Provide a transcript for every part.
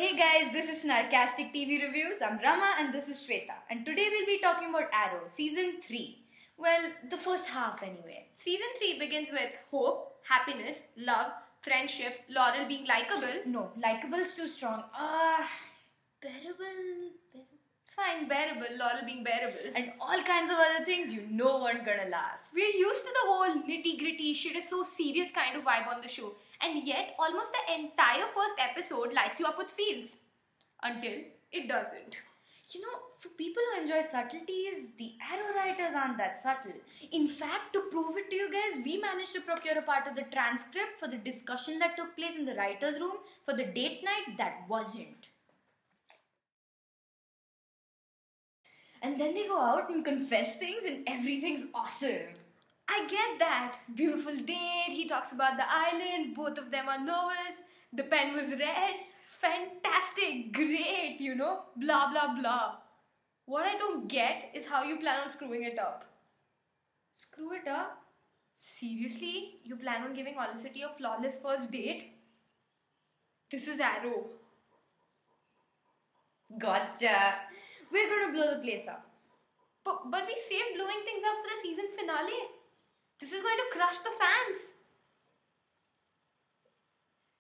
Hey guys, this is Snarkastic TV Reviews. I'm Rama and this is Shweta. And today we'll be talking about Arrow, Season 3. Well, the first half anyway. Season 3 begins with hope, happiness, love, friendship, Laurel being likable. No, likable's too strong. Bearable. Fine, bearable, Laurel being bearable. And all kinds of other things you know weren't gonna last. We're used to the whole nitty-gritty, shit is so serious kind of vibe on the show. And yet, almost the entire first episode lights you up with feels. Until it doesn't. You know, for people who enjoy subtleties, the Arrow writers aren't that subtle. In fact, to prove it to you guys, we managed to procure a part of the transcript for the discussion that took place in the writer's room for the date night that wasn't. And then they go out and confess things and everything's awesome. I get that. Beautiful date, he talks about the island, both of them are nervous, the pen was red, fantastic, great, you know, blah blah blah. What I don't get is how you plan on screwing it up. Screw it up? Seriously? You plan on giving Olicity a flawless first date? This is Arrow. Gotcha. We're gonna blow the place up. But we saved blowing things up for the season finale. This is going to crush the fans.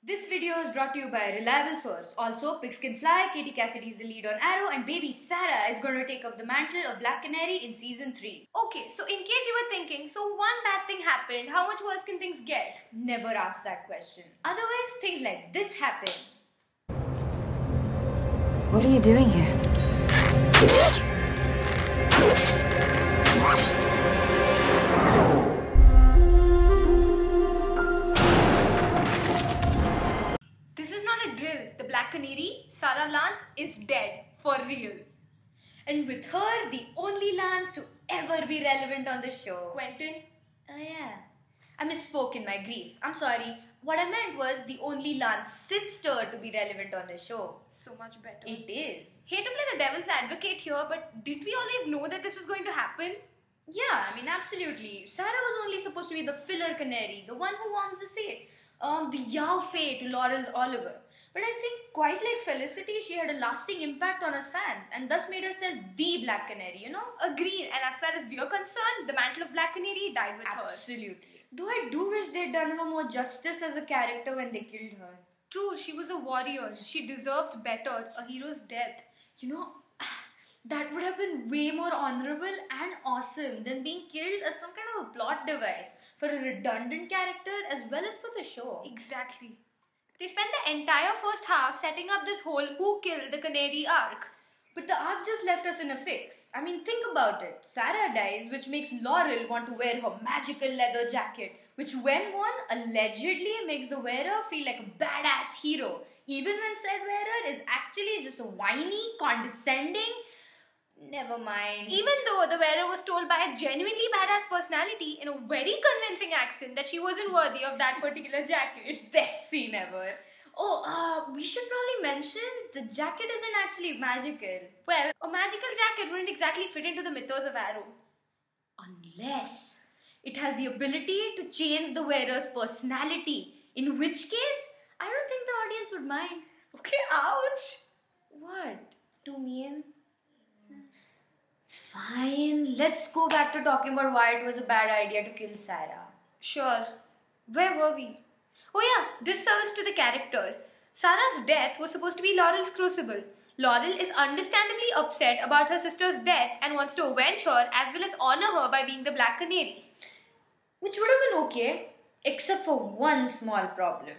This video is brought to you by a reliable source. Also, Pigs Can Fly, Katie Cassidy is the lead on Arrow, and baby Sarah is going to take up the mantle of Black Canary in Season 3. Okay, so in case you were thinking, so one bad thing happened, how much worse can things get? Never ask that question. Otherwise, things like this happen. What are you doing here? This is not a drill. The Black Canary, Sarah Lance, is dead. For real. And with her, the only Lance to ever be relevant on the show. Quentin? Oh yeah. I misspoke in my grief. I'm sorry. What I meant was the only Lance's sister to be relevant on the show. So much better. It is. Hate to play the devil's advocate here, but did we always know that this was going to happen? Yeah, I mean, absolutely. Sarah was only supposed to be the filler canary, the one who warms the seat. The Yao Fei to Laurel's Oliver. But I think, quite like Felicity, she had a lasting impact on us fans and thus made herself the Black Canary, you know? Agreed, and as far as we're concerned, the mantle of Black Canary died with her. Absolutely. Though I do wish they'd done her more justice as a character when they killed her. True, she was a warrior. She deserved better, a hero's death. You know, that would have been way more honorable and awesome than being killed as some kind of a plot device for a redundant character as well as for the show. Exactly. They spent the entire first half setting up this whole who killed the canary arc. But the arc just left us in a fix. I mean, think about it. Sarah dies, which makes Laurel want to wear her magical leather jacket, which when worn, allegedly makes the wearer feel like a badass hero, even when said wearer is actually just a whiny, condescending... Never mind. Even though the wearer was told by a genuinely badass personality in a very convincing accent that she wasn't worthy of that particular jacket. Best scene ever. Oh, we should probably mention the jacket isn't actually magical. Well, a magical jacket wouldn't exactly fit into the mythos of Arrow. Unless it has the ability to change the wearer's personality. In which case, I don't think the audience would mind. Okay, ouch. What? Too mean? Fine, let's go back to talking about why it was a bad idea to kill Sarah. Sure. Where were we? Oh yeah, disservice to the character. Sarah's death was supposed to be Laurel's crucible. Laurel is understandably upset about her sister's death and wants to avenge her as well as honor her by being the Black Canary. Which would have been okay, except for one small problem.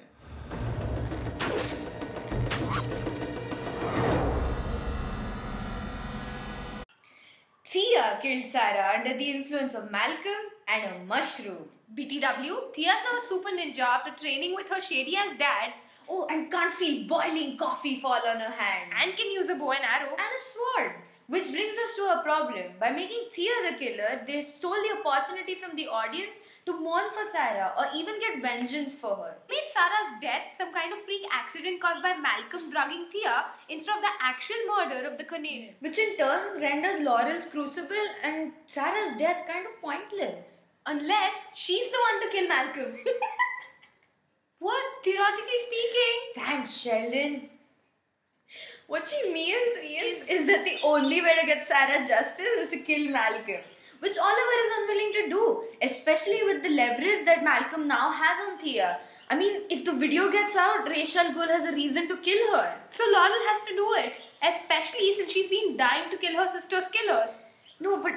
Thea killed Sarah under the influence of Malcolm and a mushroom. BTW, Thea's now a super ninja after training with her shady-ass dad. Oh, and can't feel boiling coffee fall on her hand. And can use a bow and arrow. And a sword. Which brings us to a problem. By making Thea the killer, they stole the opportunity from the audience to mourn for Sarah or even get vengeance for her. Made Sarah's death some kind of freak accident caused by Malcolm drugging Thea instead of the actual murder of the canary. Which in turn renders Laurel's crucible and Sarah's death kind of pointless. Unless she's the one to kill Malcolm. What? Theoretically speaking? Thanks, Sheldon. What she means is that the only way to get Sarah justice is to kill Malcolm, which Oliver is unwilling to do, especially with the leverage that Malcolm now has on Thea. I mean, if the video gets out, Ra's al Ghul has a reason to kill her. So Laurel has to do it, especially since she's been dying to kill her sister's killer. No, but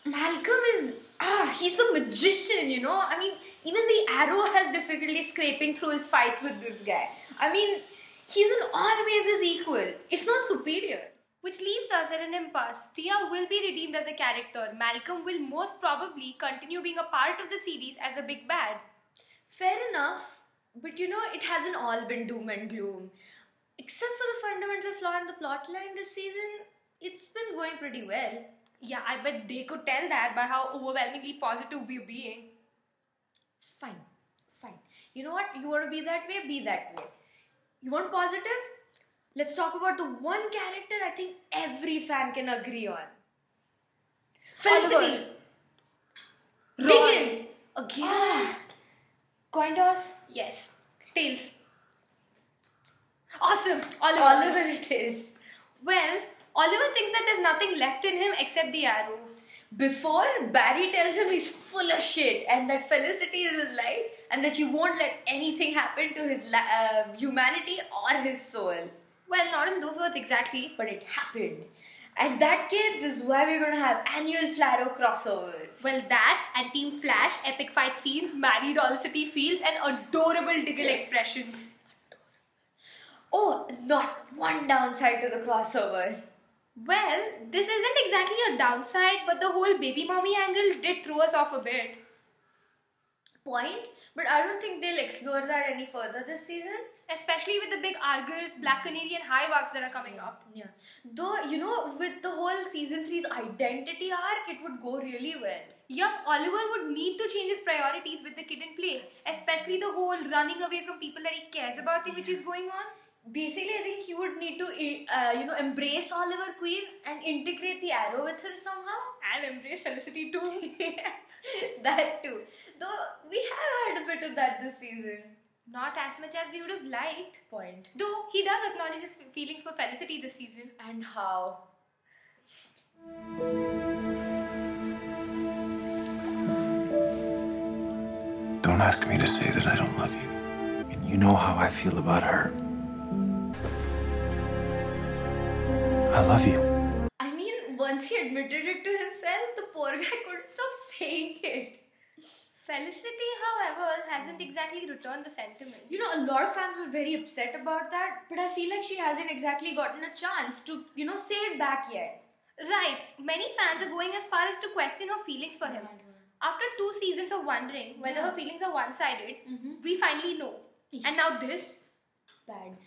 Malcolm is... he's the magician, you know? I mean, even the Arrow has difficulty scraping through his fights with this guy. I mean, he's in all ways his equal, if not superior. Which leaves us at an impasse. Thea will be redeemed as a character. Malcolm will most probably continue being a part of the series as a big bad. Fair enough, but you know, it hasn't all been doom and gloom. Except for the fundamental flaw in the plotline this season, it's been going pretty well. Yeah, I bet they could tell that by how overwhelmingly positive we're being. Fine. You know what? You want to be that way? Be that way. You want positive? Let's talk about the one character I think every fan can agree on. Felicity. Dig in. Again. Coin toss? Yes. Tails. Awesome. Oliver it is. Well, Oliver thinks that there's nothing left in him except the arrow. Before, Barry tells him he's full of shit and that Felicity is his life and that she won't let anything happen to his humanity or his soul. Well, not in those words exactly. But it happened. And that, kids, is why we're going to have annual Flaro crossovers. Well, that and Team Flash, epic fight scenes, married all city feels and adorable Diggle expressions. Oh, not one downside to the crossover. Well, this isn't exactly a downside, but the whole baby mommy angle did throw us off a bit. Point, but I don't think they'll explore that any further this season. Especially with the big Argus, Black Canary and High Arcs that are coming up. Yeah. Though, you know, with the whole season 3's identity arc, it would go really well. Yup, Oliver would need to change his priorities with the kid in play. Especially the whole running away from people that he cares about thing which is going on. Basically, I think he would need to, embrace Oliver Queen and integrate the Arrow with him somehow. And embrace Felicity too. That too. Though, we have had a bit of that this season. Not as much as we would have liked. Point. Though, he does acknowledge his feelings for Felicity this season. And how? Don't ask me to say that I don't love you. And you know how I feel about her. I love you. I mean, once he admitted it to himself, the poor guy couldn't stop saying it. Felicity, however, hasn't exactly returned the sentiment. You know, a lot of fans were very upset about that, but I feel like she hasn't exactly gotten a chance to, say it back yet. Right. Many fans are going as far as to question her feelings for him. After 2 seasons of wondering whether her feelings are one-sided, we finally know. And now this? Bad.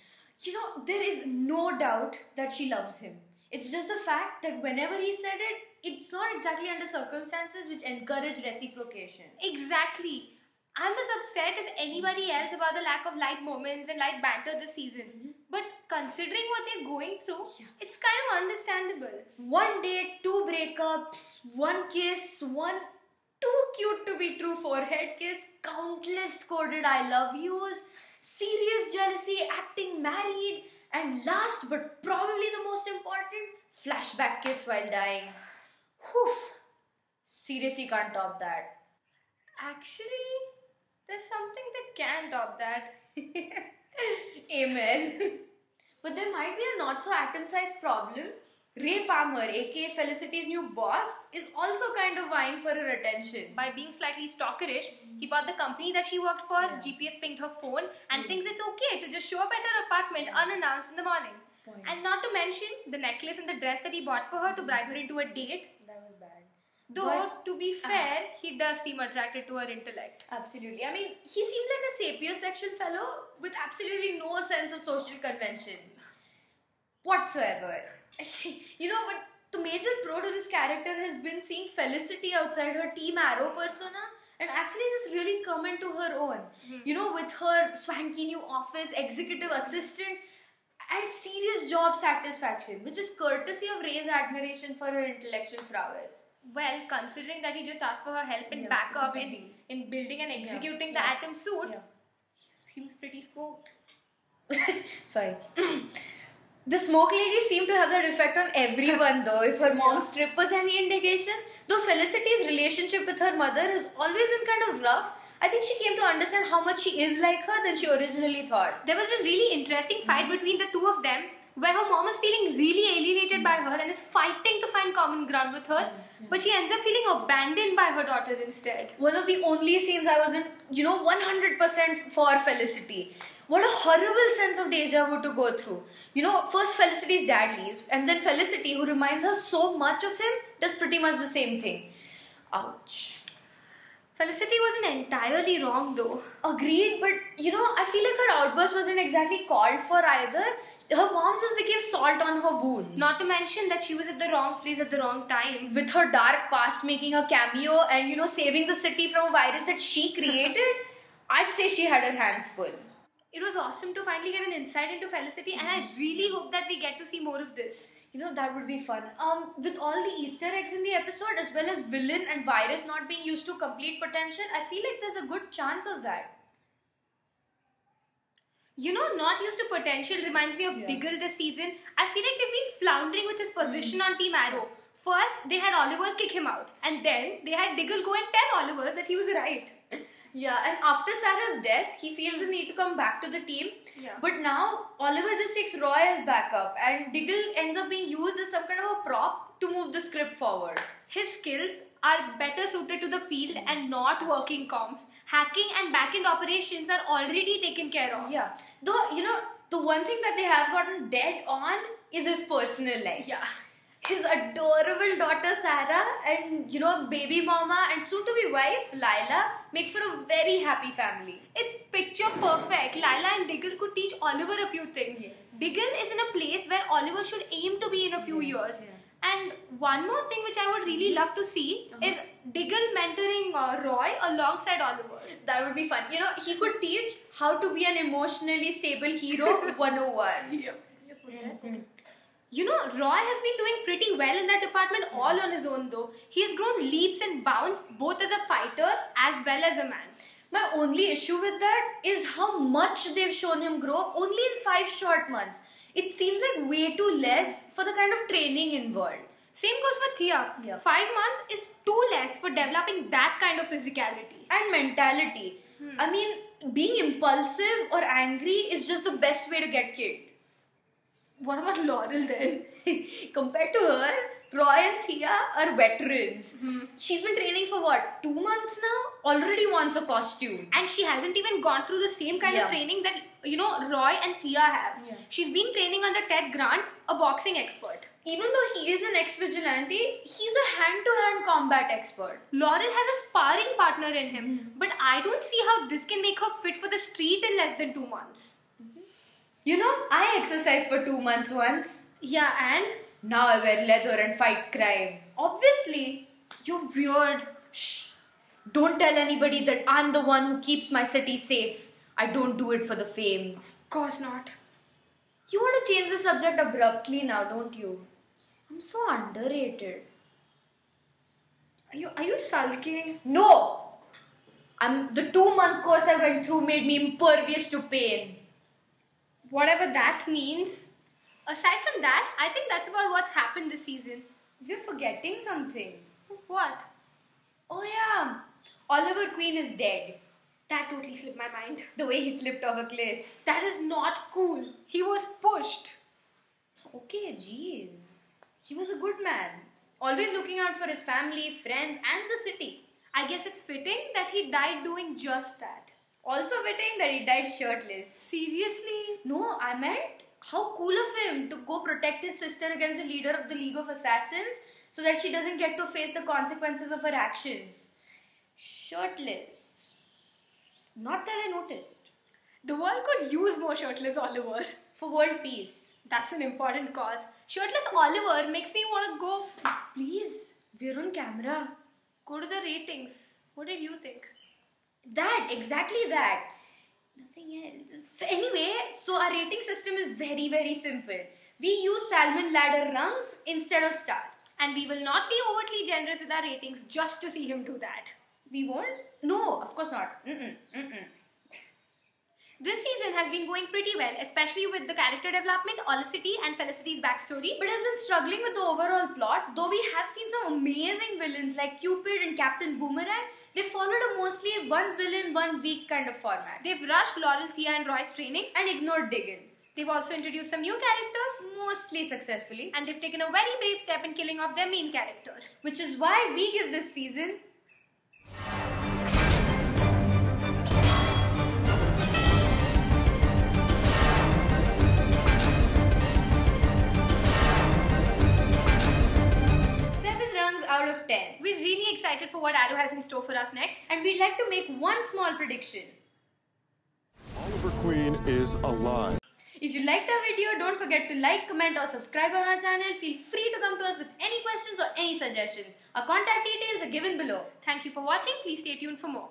You know, there is no doubt that she loves him. It's just the fact that whenever he said it, it's not exactly under circumstances which encourage reciprocation. Exactly. I'm as upset as anybody else about the lack of light moments and light banter this season. But considering what they're going through, it's kind of understandable. 1 date, 2 breakups, 1 kiss, 1 too cute to be true forehead kiss, countless coded I love yous, serious jealousy, acting married, and last but probably the most important, flashback kiss while dying. Whew. Seriously can't top that. Actually, there's something that can top that. Amen. But there might be a not so atom-sized problem. Ray Palmer, aka Felicity's new boss, is also kind of vying for her attention. By being slightly stalkerish, he bought the company that she worked for, GPS pinged her phone, and thinks it's okay to just show up at her apartment unannounced in the morning. And not to mention the necklace and the dress that he bought for her to bribe her into a date. That was bad. Though, to be fair, he does seem attracted to her intellect. Absolutely. I mean, he seems like a sapiosexual fellow with absolutely no sense of social convention whatsoever. But the major pro to this character has been seeing Felicity outside her Team Arrow persona and actually just really come into her own. With her swanky new office, executive assistant, and serious job satisfaction, which is courtesy of Ray's admiration for her intellectual prowess. Well, considering that he just asked for her help and backup in building and executing the Atom suit, he seems pretty scoped. Sorry. The smoke lady seemed to have that effect on everyone though. If her mom's trip was any indication, though Felicity's relationship with her mother has always been kind of rough, I think she came to understand how much she is like her than she originally thought. There was this really interesting fight between the two of them where her mom is feeling really alienated by her and is fighting to find common ground with her, but she ends up feeling abandoned by her daughter instead. One of the only scenes I wasn't, 100% for Felicity. What a horrible sense of deja vu to go through. First Felicity's dad leaves, and then Felicity, who reminds her so much of him, does pretty much the same thing. Ouch. Felicity wasn't entirely wrong though. Agreed, but I feel like her outburst wasn't exactly called for either. Her mom just became salt on her wounds. Not to mention that she was at the wrong place at the wrong time. With her dark past making a cameo and saving the city from a virus that she created, I'd say she had her hands full. It was awesome to finally get an insight into Felicity, and I really hope that we get to see more of this. That would be fun. With all the Easter eggs in the episode, as well as villain and virus not being used to complete potential, I feel like there's a good chance of that. Not used to potential reminds me of Diggle this season. I feel like they've been floundering with his position on Team Arrow. First, they had Oliver kick him out, and then they had Diggle go and tell Oliver that he was right. Yeah, and after Sarah's death, he feels the need to come back to the team. Yeah. But now, Oliver just takes Roy as backup, and Diggle ends up being used as some kind of a prop to move the script forward. His skills are better suited to the field and not working comms. Hacking and back-end operations are already taken care of. Yeah. Though, the one thing that they have gotten dead on is his personal life. Yeah. His adorable daughter Sarah and baby mama and soon-to-be wife Lila make for a very happy family. It's picture perfect. Lila and Diggle could teach Oliver a few things. Yes. Diggle is in a place where Oliver should aim to be in a few years. Yeah. And one more thing which I would really love to see is Diggle mentoring Roy alongside Oliver. That would be fun. He could teach how to be an emotionally stable hero 101. Yeah. Roy has been doing pretty well in that department all on his own though. He has grown leaps and bounds both as a fighter as well as a man. My only issue with that is how much they've shown him grow only in 5 short months. It seems like way too less for the kind of training involved. Same goes for Thea. Yeah. 5 months is too less for developing that kind of physicality. And mentality. I mean, being impulsive or angry is just the best way to get killed. What about Laurel then? Compared to her, Roy and Thea are veterans. She's been training for 2 months now? Already wants a costume. And she hasn't even gone through the same kind of training that, Roy and Thea have. Yeah. She's been training under Ted Grant, a boxing expert. Even though he is an ex-vigilante, he's a hand-to-hand combat expert. Laurel has a sparring partner in him, but I don't see how this can make her fit for the street in less than 2 months. I exercised for 2 months once. Yeah, and? Now I wear leather and fight crime. Obviously. You're weird. Shh. Don't tell anybody that I'm the one who keeps my city safe. I don't do it for the fame. Of course not. You want to change the subject abruptly now, don't you? I'm so underrated. Are you sulking? No! The 2-month course I went through made me impervious to pain. Whatever that means. Aside from that, I think that's about what's happened this season. We're forgetting something. What? Oh yeah. Oliver Queen is dead. That totally slipped my mind. The way he slipped off a cliff. That is not cool. He was pushed. Okay, jeez. He was a good man. Always looking out for his family, friends and the city. I guess it's fitting that he died doing just that. Also fitting that he died shirtless. Seriously? No, I meant how cool of him to go protect his sister against the leader of the League of Assassins so that she doesn't get to face the consequences of her actions. Shirtless. Not that I noticed. The world could use more shirtless Oliver. For world peace. That's an important cause. Shirtless Oliver makes me want to go. Please, we're on camera. Go to the ratings. What did you think? That, exactly that. Nothing else. So anyway, so our rating system is very, very simple. We use salmon ladder rungs instead of stars. And we will not be overtly generous with our ratings just to see him do that. We won't? No, of course not. This season has been going pretty well, especially with the character development, Olicity and Felicity's backstory. But has been struggling with the overall plot. Though we have seen some amazing villains like Cupid and Captain Boomerang, they followed a mostly one villain, 1 week kind of format. They've rushed Laurel, Thea and Roy's training and ignored Diggin. They've also introduced some new characters, mostly successfully, and they've taken a very brave step in killing off their main character. Which is why we give this season out of 10. We're really excited for what Arrow has in store for us next, and we'd like to make one small prediction. Oliver Queen is alive. If you liked our video, don't forget to like, comment or subscribe on our channel. Feel free to come to us with any questions or any suggestions. Our contact details are given below. Thank you for watching. Please stay tuned for more.